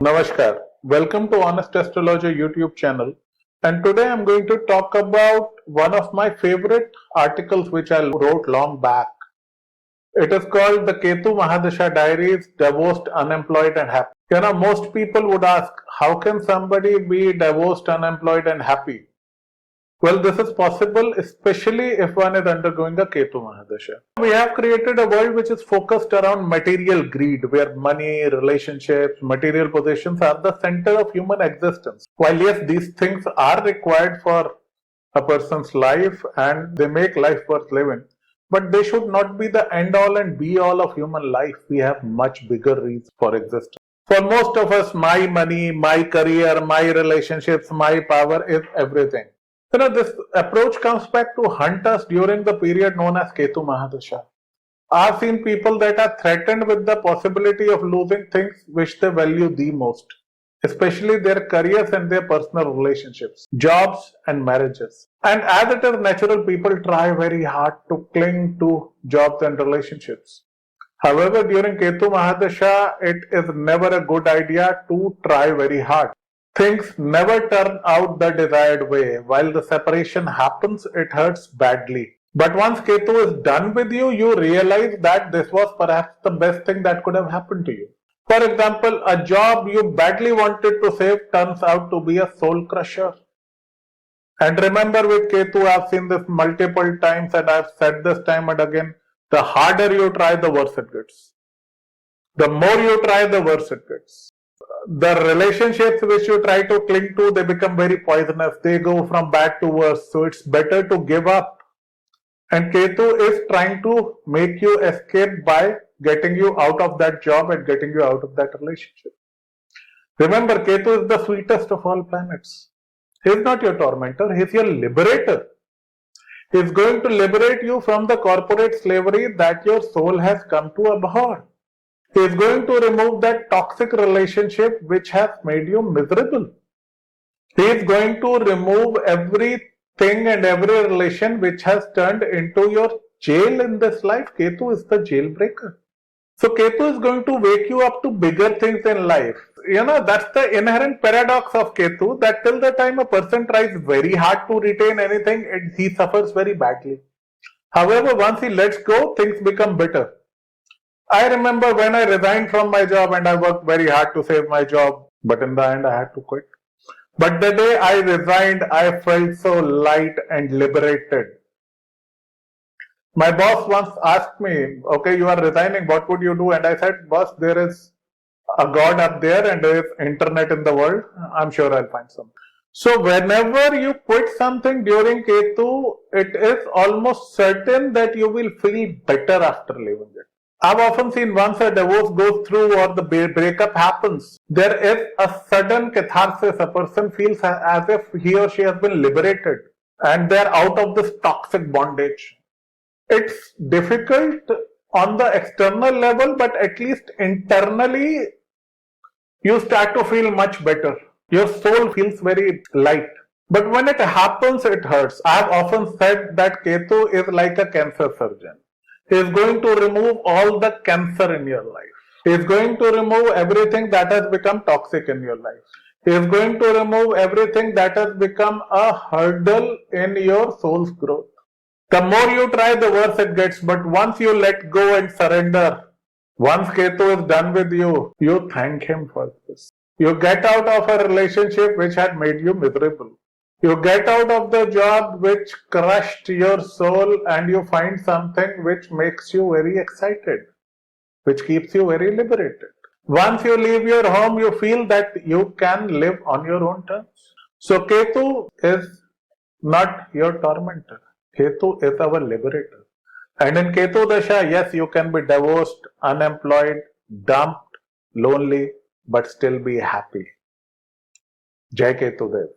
Namaskar. Welcome to Honest Astrologer YouTube channel. And today I'm going to talk about one of my favorite articles which I wrote long back. It is called the Ketu Mahadasha Diaries, Divorced, Unemployed and Happy. Most people would ask, how can somebody be divorced, unemployed and happy? Well, this is possible, especially if one is undergoing a Ketu Mahadasha. We have created a world which is focused around material greed, where money, relationships, material possessions are the center of human existence. While yes, these things are required for a person's life and they make life worth living, but they should not be the end all and be all of human life. We have much bigger reasons for existence. For most of us, my money, my career, my relationships, my power is everything. This approach comes back to haunt us during the period known as Ketu Mahadasha. I've seen people that are threatened with the possibility of losing things which they value the most, especially their careers and their personal relationships, jobs and marriages. And as it is natural, people try very hard to cling to jobs and relationships. However, during Ketu Mahadasha, it is never a good idea to try very hard. Things never turn out the desired way. While the separation happens, it hurts badly. But once Ketu is done with you, you realize that this was perhaps the best thing that could have happened to you. For example, a job you badly wanted to save turns out to be a soul crusher. And remember, with Ketu, I've seen this multiple times and I've said this time and again, the harder you try, the worse it gets. The more you try, the worse it gets. The relationships which you try to cling to, they become very poisonous. They go from bad to worse. So it's better to give up. And Ketu is trying to make you escape by getting you out of that job and getting you out of that relationship. Remember, Ketu is the sweetest of all planets. He is not your tormentor. He is your liberator. He is going to liberate you from the corporate slavery that your soul has come to abhor. He is going to remove that toxic relationship which has made you miserable. He is going to remove everything and every relation which has turned into your jail in this life. Ketu is the jailbreaker. So Ketu is going to wake you up to bigger things in life. That's the inherent paradox of Ketu, that till the time a person tries very hard to retain anything, he suffers very badly. However, once he lets go, things become better. I remember when I resigned from my job and I worked very hard to save my job, but in the end I had to quit. But the day I resigned, I felt so light and liberated. My boss once asked me, okay, you are resigning, what would you do? And I said, boss, there is a God up there and there is internet in the world. I'm sure I'll find something. So whenever you quit something during Ketu, it is almost certain that you will feel better after leaving it. I've often seen once a divorce goes through or the breakup happens, there is a sudden catharsis. A person feels as if he or she has been liberated and they're out of this toxic bondage. It's difficult on the external level, but at least internally, you start to feel much better. Your soul feels very light. But when it happens, it hurts. I've often said that Ketu is like a cancer surgeon. He is going to remove all the cancer in your life. He is going to remove everything that has become toxic in your life. He is going to remove everything that has become a hurdle in your soul's growth. The more you try, the worse it gets. But once you let go and surrender, once Ketu is done with you, you thank him for this. You get out of a relationship which had made you miserable. You get out of the job which crushed your soul and you find something which makes you very excited, which keeps you very liberated. Once you leave your home, you feel that you can live on your own terms. So Ketu is not your tormentor. Ketu is our liberator. And in Ketu Dasha, yes, you can be divorced, unemployed, dumped, lonely, but still be happy. Jai Ketu Dev.